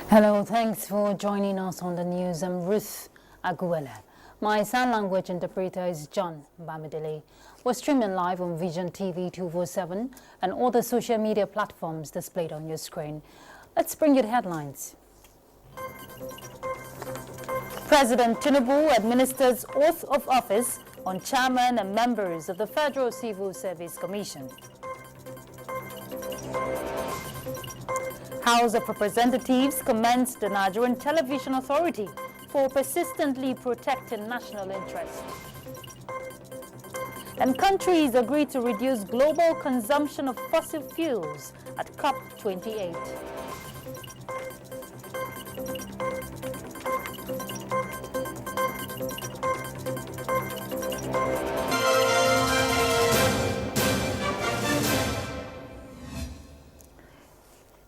Hello, thanks for joining us on the news. I'm Ruth Aguela. My sign language interpreter is John Bamidele. We're streaming live on Vision TV 247 and all the social media platforms displayed on your screen. Let's bring you the headlines. President Tinubu administers oath of office on chairman and members of the Federal Civil Service Commission. House of Representatives commends the Nigerian Television Authority for persistently protecting national interest. And countries agree to reduce global consumption of fossil fuels at COP28.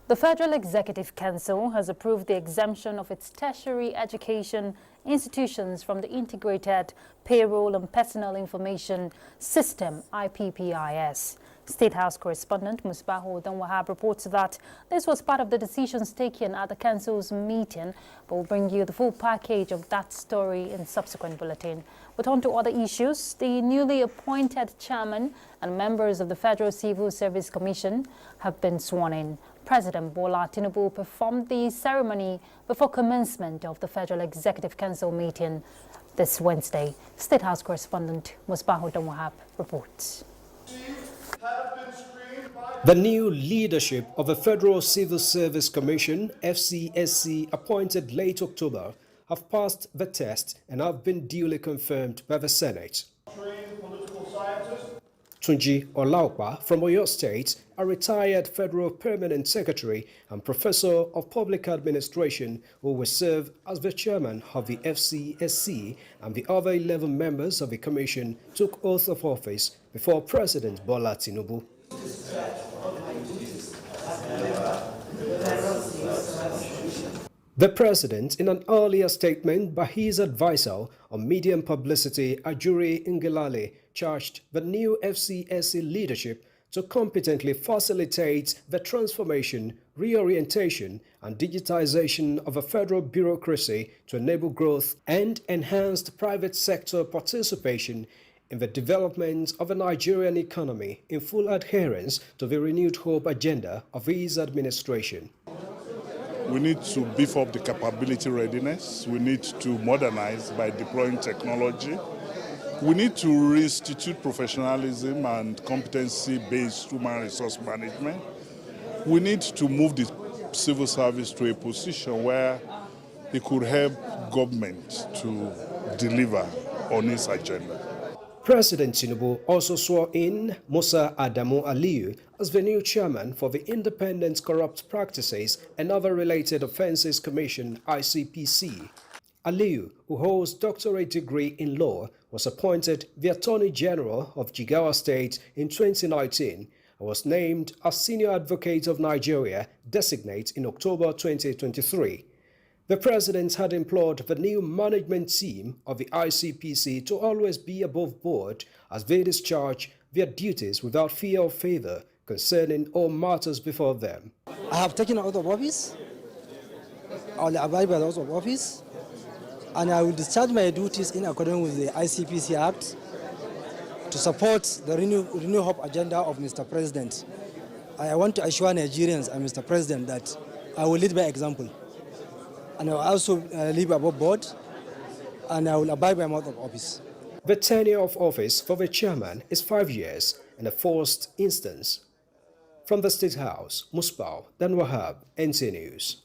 The Federal Executive Council has approved the exemption of its tertiary education institutions from the Integrated Payroll and Personal Information System, IPPIS. State House correspondent Musbahu Danwahab reports that this was part of the decisions taken at the Council's meeting, but we'll bring you the full package of that story in subsequent bulletin. But on to other issues. The newly appointed chairman and members of the Federal Civil Service Commission have been sworn in. President Bola Tinubu performed the ceremony before commencement of the Federal Executive Council meeting this Wednesday. State House correspondent Musbahu Danwahab reports. The new leadership of the Federal Civil Service Commission, FCSC, appointed late October, have passed the test and have been duly confirmed by the Senate. Tunji Olaokpa from Oyo State, a retired Federal Permanent Secretary and Professor of Public Administration, who will serve as the chairman of the FCSC, and the other 11 members of the commission took oath of office before President Bola Tinubu. The president, in an earlier statement by his advisor on media and publicity, Ajuri Ngelale, charged the new FCSC leadership to competently facilitate the transformation, reorientation, and digitization of a federal bureaucracy to enable growth and enhanced private sector participation in the development of the Nigerian economy in full adherence to the renewed hope agenda of his administration. We need to beef up the capability readiness. We need to modernize by deploying technology. We need to reinstitute professionalism and competency-based human resource management. We need to move the civil service to a position where it could help government to deliver on its agenda. President Tinubu also swore in Musa Adamu Aliyu as the new chairman for the Independent Corrupt Practices and Other Related Offences Commission, ICPC. Aliyu, who holds a doctorate degree in law, was appointed the Attorney General of Jigawa State in 2019 and was named as Senior Advocate of Nigeria designate in October 2023. The president had implored the new management team of the ICPC to always be above board as they discharge their duties without fear or favor concerning all matters before them. I have taken out of office. I will abide by the oath of office, and I will discharge my duties in accordance with the ICPC Act to support the Renew Hope agenda of Mr. President. I want to assure Nigerians and Mr. President that I will lead by example. And I will also live above board, and I will abide by my oath of office. The tenure of office for the chairman is 5 years in the first instance. From the State House, Musbah Danwahab, NTA News.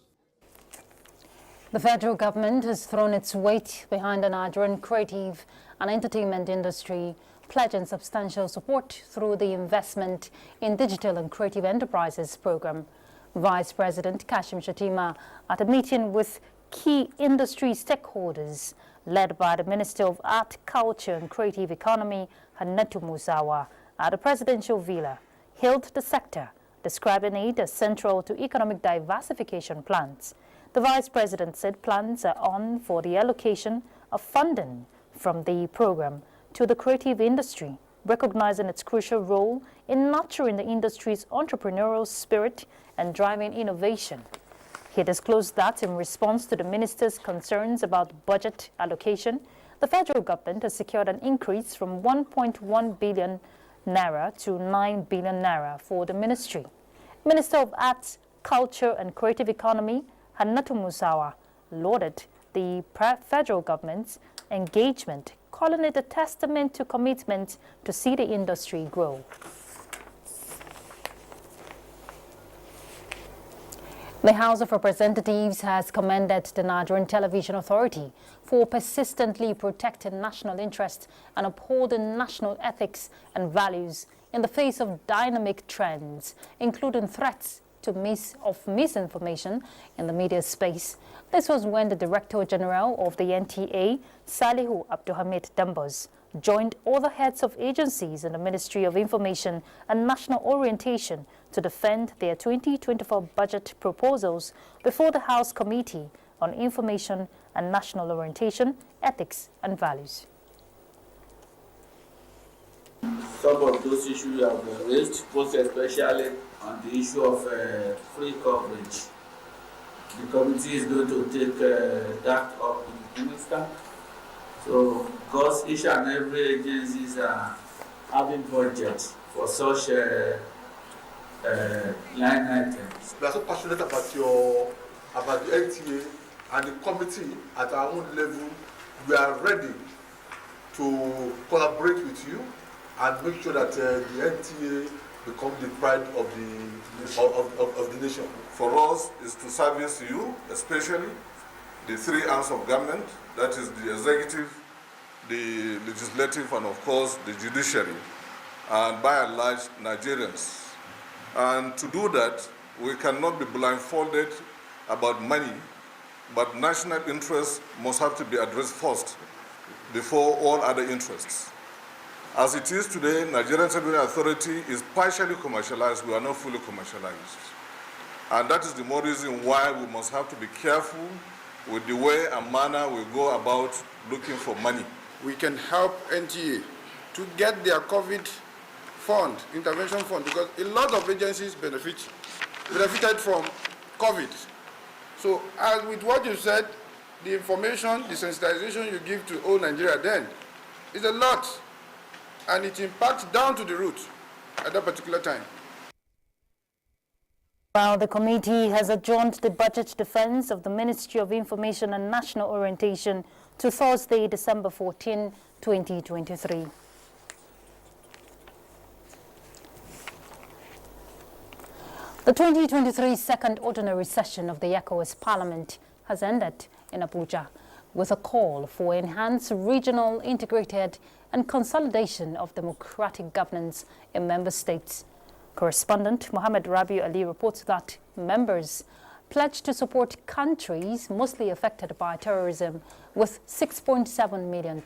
The federal government has thrown its weight behind the Nigerian creative and entertainment industry, pledging substantial support through the Investment in Digital and Creative Enterprises program. Vice President Kashim Shettima, at a meeting with key industry stakeholders led by the Minister of Art, Culture and Creative Economy, Hannatu Musawa, at the presidential villa, hailed the sector, describing it as central to economic diversification plans. The Vice President said plans are on for the allocation of funding from the program to the creative industry, recognizing its crucial role in nurturing the industry's entrepreneurial spirit and driving innovation. He disclosed that in response to the minister's concerns about budget allocation, the federal government has secured an increase from 1.1 billion naira to 9 billion naira for the ministry. Minister of Arts, Culture and Creative Economy, Hannatu Musawa, lauded the federal government's engagement, calling it a testament to commitment to see the industry grow. The House of Representatives has commended the Nigerian Television Authority for persistently protecting national interests and upholding national ethics and values in the face of dynamic trends, including threats to misinformation in the media space. This was when the Director General of the NTA, Salihu Abdulhamid Dambos, joined other heads of agencies in the Ministry of Information and National Orientation to defend their 2024 budget proposals before the House Committee on Information and National Orientation, Ethics and Values. Some of those issues have been raised, most especially on the issue of free coverage. The committee is going to take that up with the minister. So, because each and every agencies are having budgets for such line items. We are so passionate about the NTA and the committee at our own level. We are ready to collaborate with you and make sure that the NTA become the pride of the nation. For us is to service you, especially the three arms of government, that is the executive, the legislative, and of course the judiciary, and by and large Nigerians. And to do that, we cannot be blindfolded about money, but national interests must have to be addressed first before all other interests. As it is today, Nigerian Television Authority is partially commercialized. We are not fully commercialized. And that is the more reason why we must have to be careful with the way and manner we go about looking for money. We can help NTA to get their COVID fund, intervention fund, because a lot of agencies benefited from COVID. So as with what you said, the information, the sensitization you give to all Nigeria then is a lot, and it impacts down to the root at that particular time. While the committee has adjourned the budget defense of the Ministry of Information and National Orientation to Thursday, December 14, 2023. The 2023 second ordinary session of the ECOWAS Parliament has ended in Abuja with a call for enhanced regional, integrated and consolidation of democratic governance in member states. Correspondent Mohammed Rabiu Ali reports that members pledged to support countries mostly affected by terrorism with $6.7 million.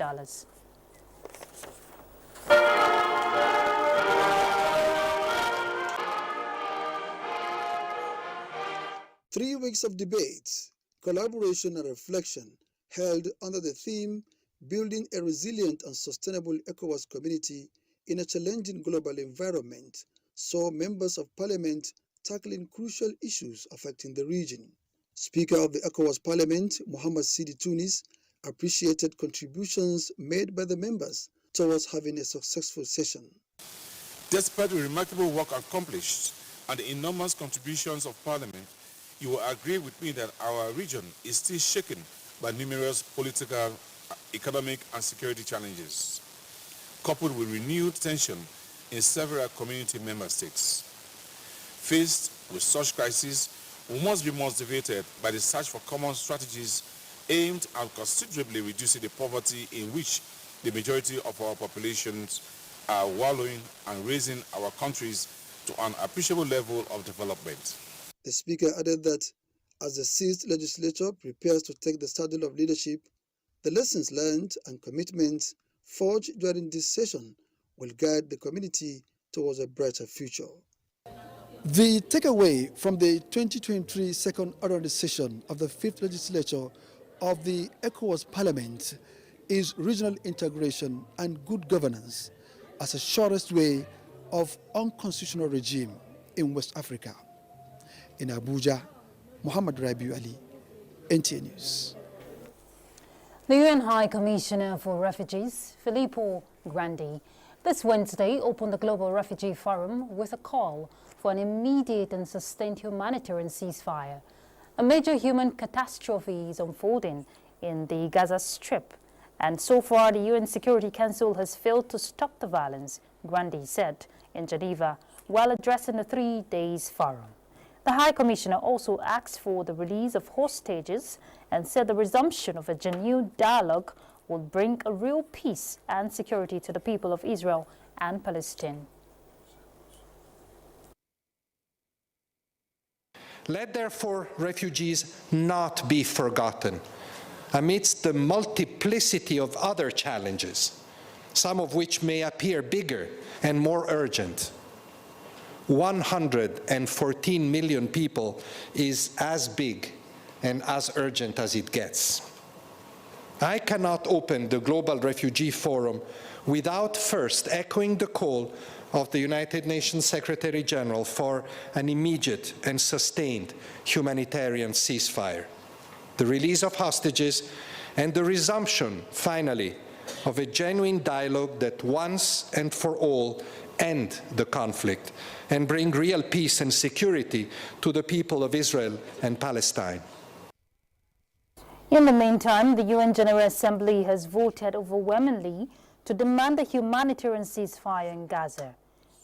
3 weeks of debates, collaboration and reflection held under the theme Building a Resilient and Sustainable ECOWAS Community in a Challenging Global Environment saw members of parliament tackling crucial issues affecting the region. Speaker of the ECOWAS Parliament, Muhammad Sidi Tunis, appreciated contributions made by the members towards having a successful session. Despite the remarkable work accomplished and the enormous contributions of Parliament, you will agree with me that our region is still shaken by numerous political, economic and security challenges, coupled with renewed tension in several community member states. Faced with such crises, we must be motivated by the search for common strategies aimed at considerably reducing the poverty in which the majority of our populations are wallowing and raising our countries to an appreciable level of development. The Speaker added that as the seized legislature prepares to take the saddle of leadership, the lessons learned and commitments forged during this session will guide the community towards a brighter future. The takeaway from the 2023 second ordinary session of the 5th legislature of the ECOWAS Parliament is regional integration and good governance as a surest way of unconstitutional regime in West Africa. In Abuja, Muhammad Rabiu Ali, NTA News. The UN High Commissioner for Refugees, Filippo Grandi, this Wednesday opened the Global Refugee Forum with a call for an immediate and sustained humanitarian ceasefire. A major human catastrophe is unfolding in the Gaza Strip, and so far the UN Security Council has failed to stop the violence, Grandi said in Geneva while addressing the 3 days forum. The High Commissioner also asked for the release of hostages and said the resumption of a genuine dialogue would bring a real peace and security to the people of Israel and Palestine. Let therefore refugees not be forgotten amidst the multiplicity of other challenges, some of which may appear bigger and more urgent. 114 million people is as big and as urgent as it gets. I cannot open the Global Refugee Forum without first echoing the call of the United Nations Secretary General for an immediate and sustained humanitarian ceasefire, the release of hostages, and the resumption, finally, of a genuine dialogue that once and for all end the conflict and bring real peace and security to the people of Israel and Palestine. In the meantime, the UN General Assembly has voted overwhelmingly to demand a humanitarian ceasefire in Gaza.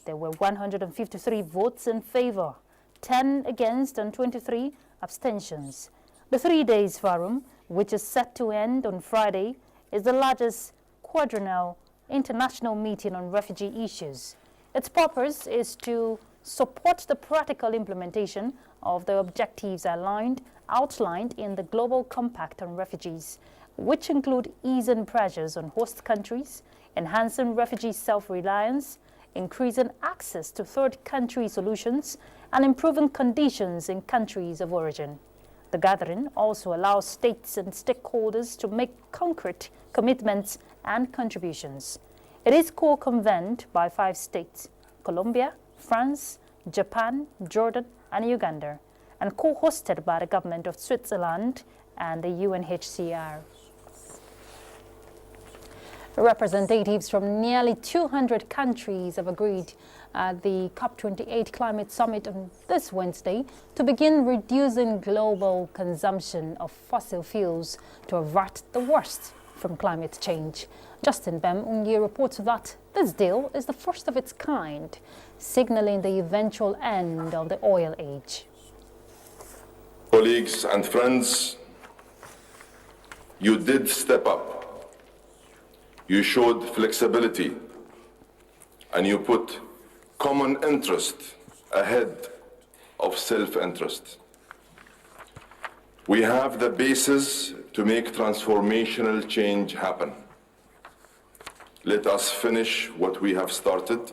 There were 153 votes in favor, 10 against and 23 abstentions. The 3 days forum, which is set to end on Friday, is the largest quadrennial international meeting on refugee issues. Its purpose is to support the practical implementation of the objectives outlined in the Global Compact on Refugees, which include easing pressures on host countries, enhancing refugee self-reliance, increasing access to third country solutions, and improving conditions in countries of origin. The gathering also allows states and stakeholders to make concrete commitments and contributions. It is co-convened by 5 states, Colombia, France, Japan, Jordan, and Uganda, and co-hosted by the government of Switzerland and the UNHCR. Representatives from nearly 200 countries have agreed at the COP28 Climate Summit on this Wednesday to begin reducing global consumption of fossil fuels to avert the worst from climate change. Justin Bem-Unye reports that this deal is the first of its kind, signaling the eventual end of the oil age. Colleagues and friends, you did step up. You showed flexibility, and you put common interest ahead of self-interest. We have the basis to make transformational change happen. Let us finish what we have started.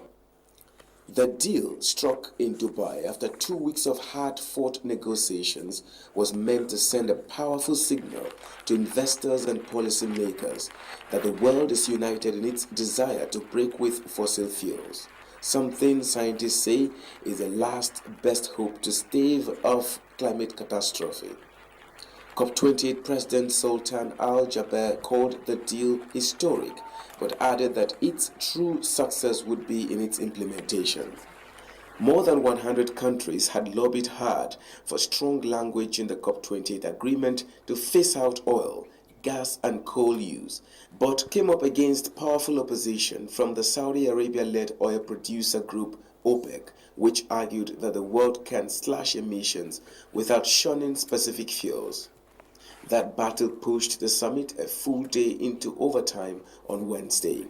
The deal, struck in Dubai after 2 weeks of hard-fought negotiations, was meant to send a powerful signal to investors and policymakers that the world is united in its desire to break with fossil fuels, something scientists say is the last best hope to stave off climate catastrophe. COP28 President Sultan Al Jaber called the deal historic, but added that its true success would be in its implementation. More than 100 countries had lobbied hard for strong language in the COP28 agreement to phase out oil, gas and coal use, but came up against powerful opposition from the Saudi Arabia-led oil producer group OPEC, which argued that the world can slash emissions without shunning specific fuels. That battle pushed the summit a full day into overtime on Wednesday.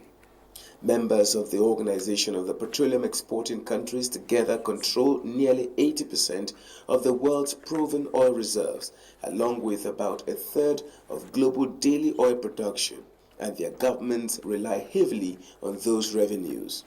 Members of the Organization of the Petroleum Exporting Countries together control nearly 80% of the world's proven oil reserves, along with about a third of global daily oil production, and their governments rely heavily on those revenues.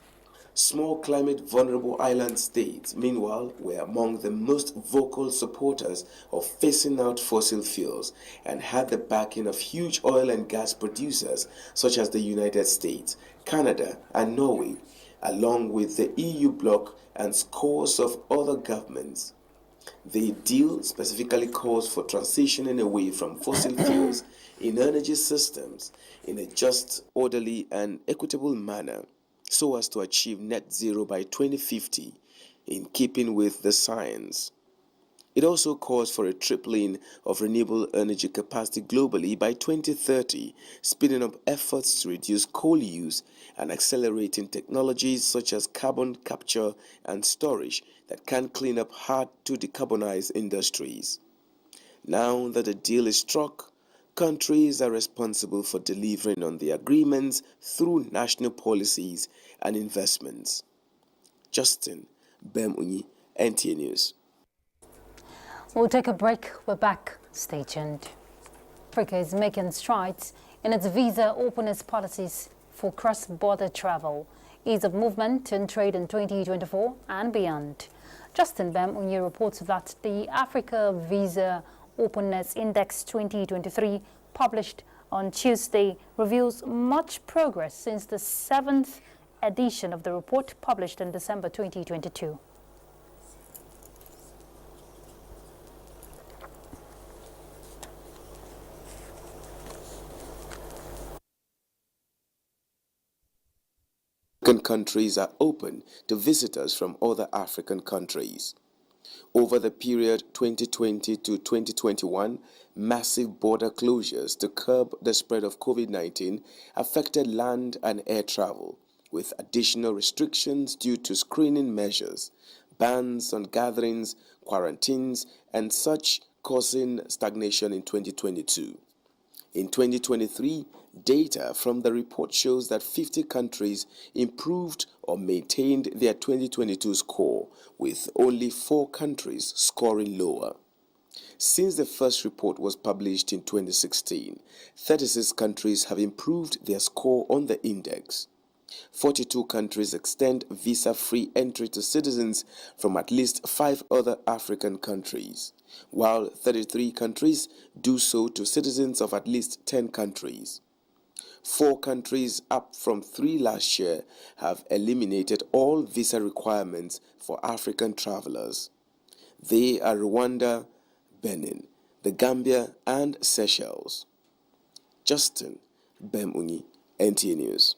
Small climate-vulnerable island states, meanwhile, were among the most vocal supporters of phasing out fossil fuels and had the backing of huge oil and gas producers such as the United States, Canada, and Norway, along with the EU bloc and scores of other governments. The deal specifically calls for transitioning away from fossil fuels in energy systems in a just, orderly, and equitable manner so as to achieve net zero by 2050 in keeping with the science. It also calls for a tripling of renewable energy capacity globally by 2030, speeding up efforts to reduce coal use and accelerating technologies such as carbon capture and storage that can clean up hard-to-decarbonize industries. Now that the deal is struck, countries are responsible for delivering on the agreements through national policies and investments. Justin Bemunyi, NTA News. We'll take a break. We're back. Stay tuned. Africa is making strides in its visa openness policies for cross-border travel, ease of movement and trade in 2024 and beyond. Justin Bemunyi reports that the Africa Visa Openness Index 2023, published on Tuesday, reveals much progress since the 7th edition of the report published in December 2022. Countries are open to visitors from other African countries. Over the period 2020 to 2021, massive border closures to curb the spread of COVID-19 affected land and air travel, with additional restrictions due to screening measures, bans on gatherings, quarantines, and such, causing stagnation in 2022. In 2023, data from the report shows that 50 countries improved or maintained their 2022 score, with only 4 countries scoring lower. Since the first report was published in 2016, 36 countries have improved their score on the index. 42 countries extend visa-free entry to citizens from at least 5 other African countries, while 33 countries do so to citizens of at least 10 countries. 4 countries, up from 3 last year, have eliminated all visa requirements for African travelers. They are Rwanda, Benin, the Gambia, and Seychelles. Justin Bemunyi, NTA News.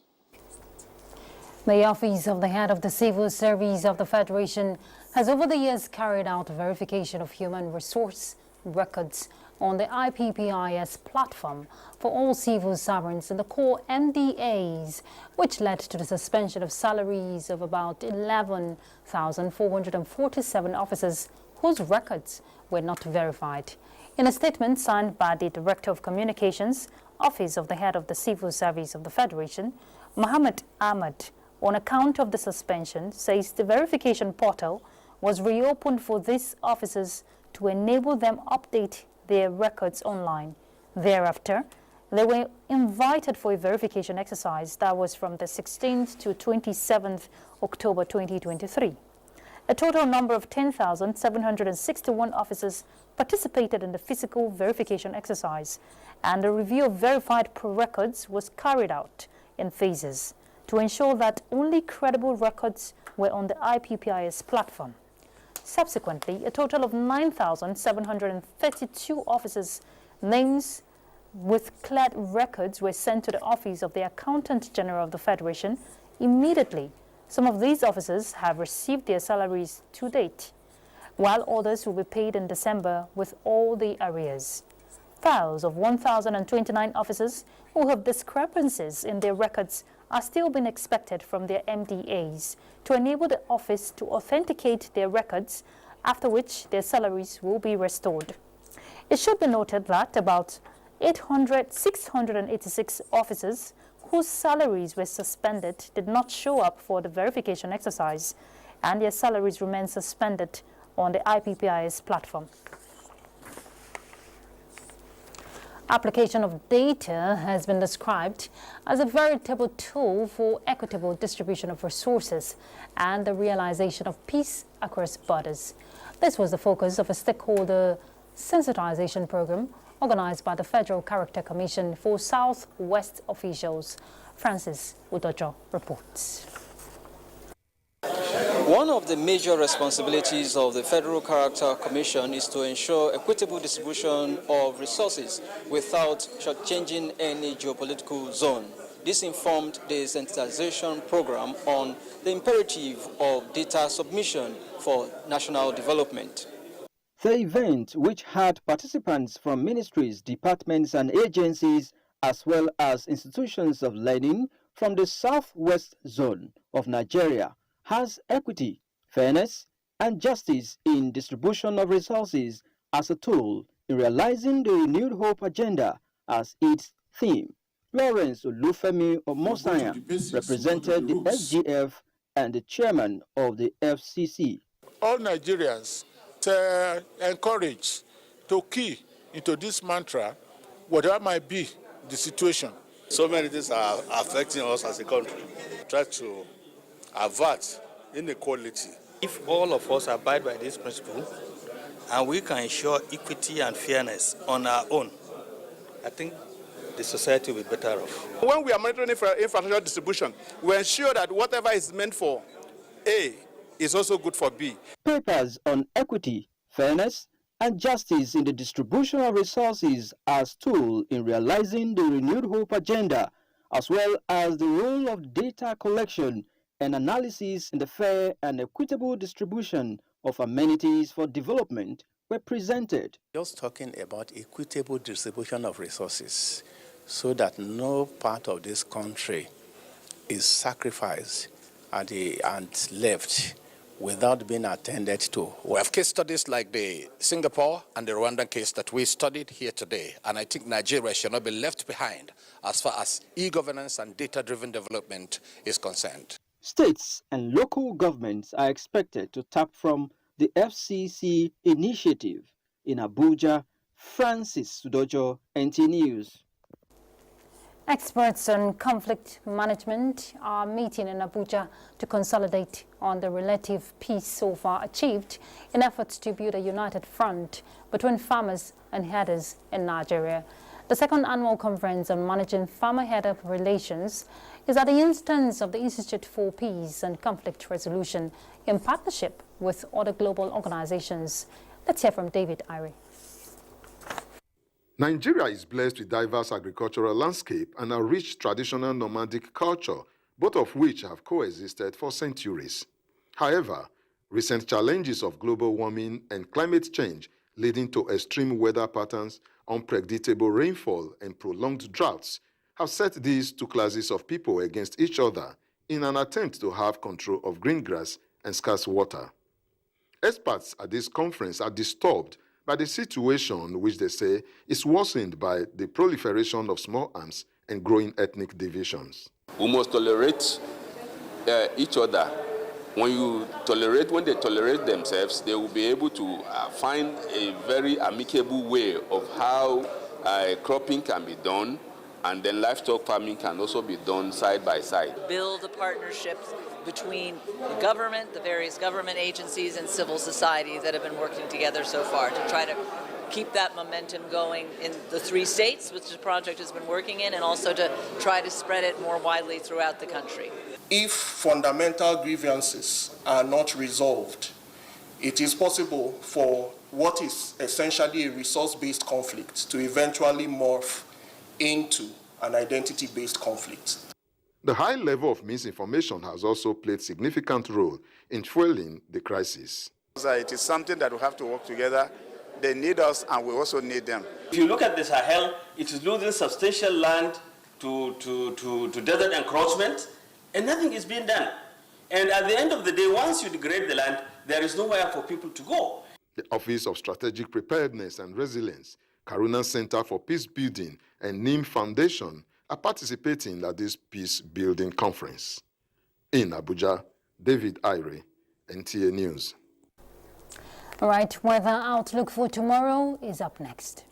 The Office of the Head of the Civil Service of the Federation has over the years carried out verification of human resource records on the IPPIS platform for all civil servants in the core NTAs, which led to the suspension of salaries of about 11,447 officers whose records were not verified. In a statement signed by the Director of Communications, Office of the Head of the Civil Service of the Federation, Mohammed Ahmed, on account of the suspension, says the verification portal was reopened for these officers to enable them update their records online. Thereafter, they were invited for a verification exercise that was from the 16th to 27th October 2023. A total number of 10,761 officers participated in the physical verification exercise, and a review of verified records was carried out in phases to ensure that only credible records were on the IPPIS platform. Subsequently, a total of 9,732 officers' names with cleared records were sent to the Office of the Accountant General of the Federation immediately. Some of these officers have received their salaries to date, while others will be paid in December with all the arrears. Files of 1,029 officers who have discrepancies in their records are still being expected from their MDAs to enable the office to authenticate their records, after which their salaries will be restored. It should be noted that about 686 officers whose salaries were suspended did not show up for the verification exercise, and their salaries remain suspended on the IPPIS platform. Application of data has been described as a veritable tool for equitable distribution of resources and the realization of peace across borders. This was the focus of a stakeholder sensitization program organized by the Federal Character Commission for Southwest officials. Francis Udojo reports. One of the major responsibilities of the Federal Character Commission is to ensure equitable distribution of resources without shortchanging any geopolitical zone. This informed the sensitization program on the imperative of data submission for national development. The event, which had participants from ministries, departments and agencies, as well as institutions of learning from the southwest zone of Nigeria, has equity, fairness, and justice in distribution of resources as a tool in realizing the renewed hope agenda as its theme. Lawrence Olufemi Omosanya represented the SGF and the chairman of the FCC. All Nigerians encouraged to key into this mantra, whatever might be the situation. So many things are affecting us as a country. Try to avert inequality. If all of us abide by this principle and we can ensure equity and fairness on our own, I think the society will be better off. When we are monitoring infrastructure distribution, we ensure that whatever is meant for A is also good for B. Papers on equity, fairness, and justice in the distribution of resources as tool in realizing the renewed hope agenda, as well as the role of data collection and analysis in the fair and equitable distribution of amenities for development, were presented. Just talking about equitable distribution of resources so that no part of this country is sacrificed and left without being attended to. We have case studies like the Singapore and the Rwandan case that we studied here today, and I think Nigeria should not be left behind as far as e-governance and data-driven development is concerned. States and local governments are expected to tap from the FCC initiative. In Abuja, Francis Sudojo, NTA News. Experts on conflict management are meeting in Abuja to consolidate on the relative peace so far achieved in efforts to build a united front between farmers and herders in Nigeria. The second annual conference on managing farmer-herder relations is at the instance of the Institute for Peace and Conflict Resolution in partnership with other global organizations. Let's hear from David Ire. Nigeria is blessed with diverse agricultural landscape and a rich traditional nomadic culture, both of which have coexisted for centuries. However, recent challenges of global warming and climate change leading to extreme weather patterns, unpredictable rainfall, and prolonged droughts have set these two classes of people against each other in an attempt to have control of green grass and scarce water. Experts at this conference are disturbed by the situation, which they say is worsened by the proliferation of small arms and growing ethnic divisions. We must tolerate each other. When they tolerate themselves, they will be able to find a very amicable way of how cropping can be done, and then livestock farming can also be done side by side. Build a partnership between the government, the various government agencies, and civil society that have been working together so far to try to keep that momentum going in the 3 states, which the project has been working in, and also to try to spread it more widely throughout the country. If fundamental grievances are not resolved, it is possible for what is essentially a resource-based conflict to eventually morph into an identity-based conflict. The high level of misinformation has also played a significant role in fueling the crisis. It is something that we have to work together. They need us and we also need them. If you look at the Sahel, it is losing substantial land to desert encroachment, and nothing is being done. And at the end of the day, once you degrade the land, there is nowhere for people to go. The Office of Strategic Preparedness and Resilience, Karuna Center for Peace Building, and NIM Foundation are participating at this peace-building conference. In Abuja, David Ire, NTA News. All right, weather outlook for tomorrow is up next.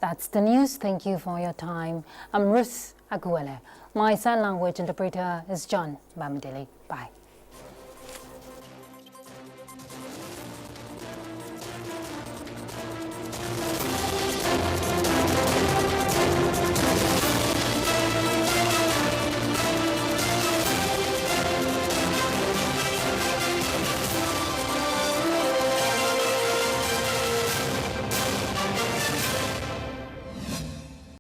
That's the news. Thank you for your time. I'm Ruth Aguele. My sign language interpreter is John Bamidele. Bye.